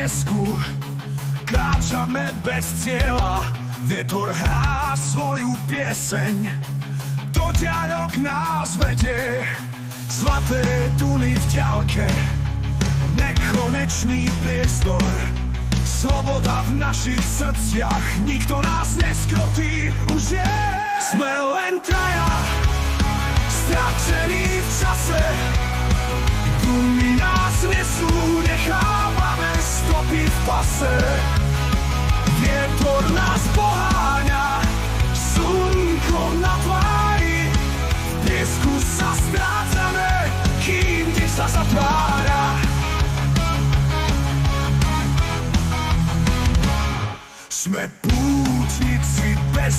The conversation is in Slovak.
piesku kráčame bez cieľa. Vietor hrá svoju pieseň, do diaľok nás vedie. Zlaté tuny v ďalke, nekonečný priestor. Sloboda v našich srdciach, nikto nás neskrotí. Už je, sme len traja, stratení v čase. Dumy nás nesú, nechávame stopy v pase. Vietor nás pohá,